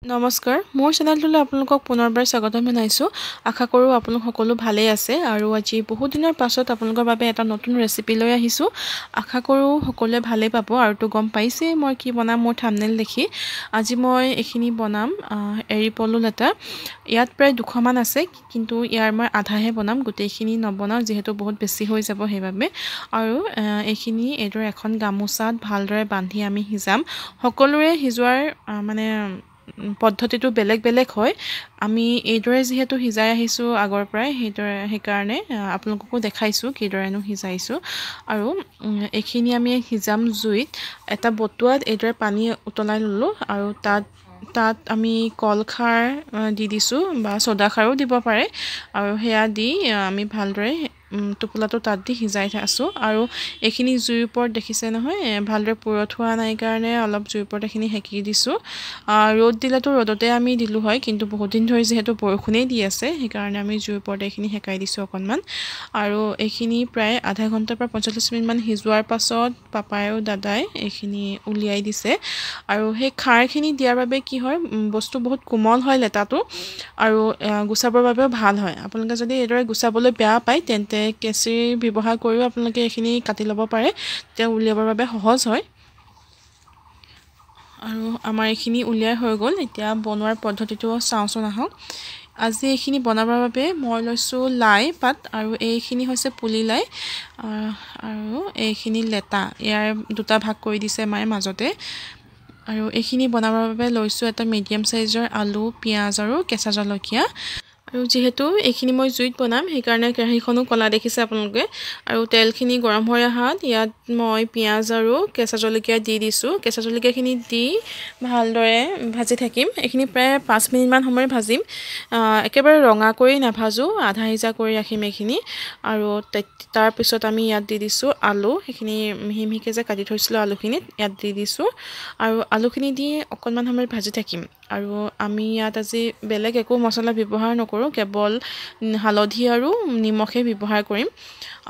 নমস্কাৰ মোৰ চেনেলটোলৈ আপোনালোকক পুনৰবাৰ স্বাগতম জনাইছোঁ আশা কৰোঁ আপোনালোক সকলো ভালেই আছে আৰু আজি বহুত দিনৰ পাছত আপোনালোকৰ বাবে এটা নতুন ৰেচিপি লৈ আহিছোঁ আশা কৰোঁ সকলোৱে ভালেই পাব আৰু তো গম পাইছে মই কি বনাম মোৰ থাম্বনেইল দেখি আজি মই এইখিনি বনাম এৰি পলু লেটা ইয়াত প্ৰায় 200 মান আছে কিন্তু ইয়াৰ মই আধাহে বনাম গোটেইখিনি নবনাও যেহেতু বহুত বেছি হৈ যাব সেইবাবে আৰু এইখিনি এডৰ এখন গামোচাত ভালদৰে বান্ধি আমি হিজাম সকলোৰে হিজোৱাৰ মানে পদ্ধতিটো বেলেগ বেলেগ হয় আমি এইদৰে যেহেতু হিজাই আহিছো আগৰ পৰাই সেইকাৰণে আপোনালোককো দেখাইছো কিদৰেনো হিজাইছো আৰু এইখিনি আমি হিজাম জুইত এটা বটুৱাত এইদৰে পানী উতলাই ললো আৰু তাত আমি কলখাৰ দি দিছো বা সোডা খাৰো দিব পাৰে আৰু হেয়া দি আমি ভালদৰে টোপোলাটো তাত দি হিজাই আছো আৰু এইখিনি জুইৰ ওপৰত দেখিছে নহয় ভালদৰে পুৰত হোৱা নাই কাৰণে অলপ জুইৰ ওপৰত এইখিনি হেকি দিছো ৰ'দ দিলেতো ৰ'দতে আমি দিলু হয় কিন্তু বহুত দিন ধৰি যেহেতু বৰষুণেই দি আছে সেইকাৰণে আমি জুইৰ ওপৰত এইখিনি হেকাই দিছো অকনমান আৰু এইখিনি প্ৰায় আধা ঘণ্টাৰ পৰা 45 মিনিট মান হিজোৱাৰ পাছত পাপাই আৰু দাদাই এইখিনি উলিয়াই দিছে আৰু সেই খাৰখিনি দিয়াৰ বাবে কি হয় বস্তু বহুত কোমল হয় লেটাটো আৰু গুছাবৰ বাবেও ভাল হয় আপোনালোকে যদি এদৰে গুছাবলৈ বেয়া পায় তেন্তে কেঁচি ব্যৱহাৰ কৰিও আপোনালোকে এইখিনি কাটি ল'ব পাৰে তেতিয়া উলিয়াবৰ বাবে সহজ হয় আৰু আমাৰ এইখিনি উলিয়াই হৈ গ'ল এতিয়া বনোৱাৰ পদ্ধতিটো চাওঁচোন আহক আজি এইখিনি বনাবৰ বাবে মই লৈছো লাই পাত আৰু এইখিনি হৈছে পুলি লাই আৰু এইখিনি লেটা ইয়াৰ দুটা ভাগ কৰি দিছে মায়ে মাজতে আৰু এইখিনি বনাবৰ বাবে লৈছো এটা মিডিয়াম সাইজৰ আলু পিয়াজ আৰু কেঁচা জলকীয়া আৰু যেহেতু এইখিনি মই জুইত বনাম সেইকাৰণে কেৰাহীখনো কলা দেখিছে আপোনালোকে আৰু তেলখিনি গৰম হৈ আহাত ইয়াত মই পিয়াজ আৰু কেঁচা জলকীয়া দি দিছো কেঁচা জলকীয়াখিনি দি ভালদৰে ভাজি থাকিম এইখিনি প্ৰায় 5 মিনিট মান সময় ভাজিম একেবাৰে ৰঙা কৰি নাভাজো আধা হিজা কৰি ৰাখিম এইখিনি আৰু তাৰ পিছত আমি ইয়াত দি দিছো আলু এইখিনি মিহি মিহিকে যে কাটি থৈছিলো আলুখিনি ইয়াত দি দিছো আৰু আলুখিনি দি অকনমান সময় ভাজি থাকিম আৰু আমি ইয়াত আজি বেলেগ একো মছলা ব্যৱহাৰ নকৰো কেৱল হালধি আৰু নিমখে ব্যৱহাৰ কৰিম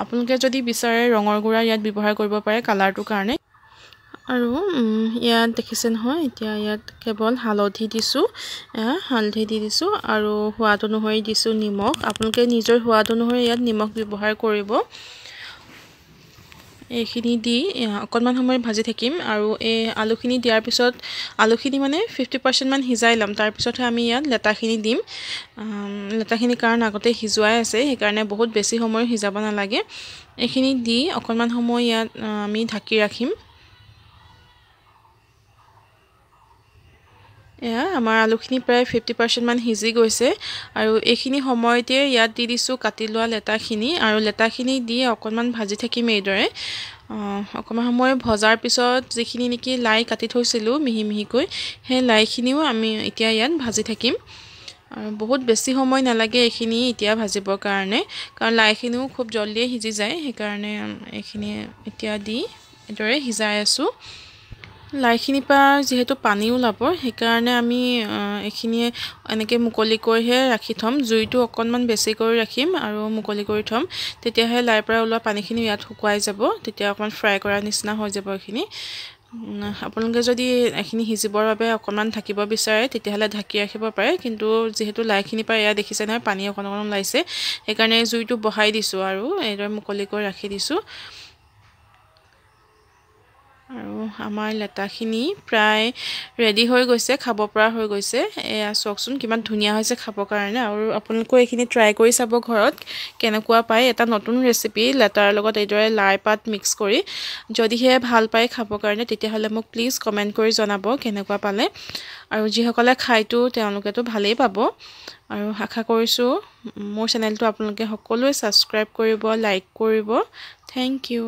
আপোনালোকে যদি বিচাৰে ৰঙৰ গুড়া ইয়াত ব্যৱহাৰ কৰিব পাৰে কালাৰটো কাৰণে আৰু ইয়াত দেখিছে নহয় এতিয়া ইয়াত কেৱল হালধি দিছো হালধি দি দিছো আৰু সোৱাদ অনুসৰি দিছো নিমখ আপোনালোকে নিজৰ সোৱাদ অনুসৰি ইয়াত নিমখ ব্যৱহাৰ কৰিব এইখিনি দি অকনমান সময় ভাজি থাকিম আৰু এই আলুখিনি দিয়াৰ পিছত আলুখিনি মানে 50% মান হিজাই লম তাৰ পিছতহে আমি ইয়াত লেটাখিনি দিম লেটাখিনি কাৰণ আগতে হিজুৱাই আছে সেইকাৰণে বহুত বেছি সময় হিজাব নালাগে এইখিনি দি অকনমান সময় ইয়াত আমি ঢাকি ৰাখিম আমাৰ আলুখিনি প্ৰায় 50% মান হিজি গৈছে আৰু এইখিনি সময়তে ইয়াত দি দিছো কাটি লোৱা লেটাখিনি আৰু লেটাখিনি দি অকনমান ভাজি থাকিম এইদৰে অকমান সময় ভজাৰ পিছত যিখিনি নেকি লাই কাটি থৈছিলো মিহি মিহিকৈ হে লাইখিনিও আমি এতিয়া ইয়াত ভাজি থাকিম আৰু বহুত বেছি সময় নালাগে এইখিনি এতিয়া ভাজিবৰ কাৰণে কাৰণ লাইখিনিও খুব জলদি হিজি যায় সেইকাৰণে এইখিনি এতিয়া দি এদৰে হিজাই আছো লাইখিনি পা যেহেতু পানী ওলাব সেইকাৰণে আমি এইখিনি এনেকে মুকলি কৰিহে ৰাখি থম জুইটো অকনমান বেছি কৰি ৰাখিম আৰু মুকলি কৰি থম তেতিয়াহে লাই পৰা ওলোৱা পানীখিনি ইয়াত শুকুৱাই যাব তেতিয়া অকমান ফ্ৰাই কৰা নিচিনা হৈ যাব এইখিনি আপোনালোকে যদি এইখিনি হিজিবৰ বাবে অকনমান থাকিব বিচাৰে তেতিয়াহলে ঢাকি ৰাখিব পাৰে কিন্তু যেহেতু লাইখিনি পা ইয়া দেখিছে নহয় পানী অকনমান ওলাইছে সেইকাৰণে জুইটো বহাই দিছো আৰু এইদৰে মুকলি কৰি ৰাখি দিছো আৰু আমাৰ লেটাখিনি প্ৰায় ৰেডি হৈ গৈছে খাব পৰা হৈ গৈছে এয়া চকচোন কিমান ধুনিয়া হৈছে খাবৰ কাৰণে আৰু আপোনালোকে এইখিনি ট্ৰাই কৰি চাব ঘৰত কেনেকুৱা পায় এটা নতুন ৰেচিপি লেটাৰ লগত এইদৰে লাই পাত মিক্স কৰি যদিহে ভাল পায় খাবৰ কাৰণে তেতিয়াহলে মোক প্লিজ কমেন্ট কৰি জনাব কেনেকুৱা পালে আৰু যিসকলে খাইতো তেওঁলোকেতো ভালেই পাব আৰু আশা কৰিছো মোৰ চেনেলটো আপোনালোকে সকলোৱে সাবস্ক্ৰাইব কৰিব লাইক কৰিব থ্যাংক ইউ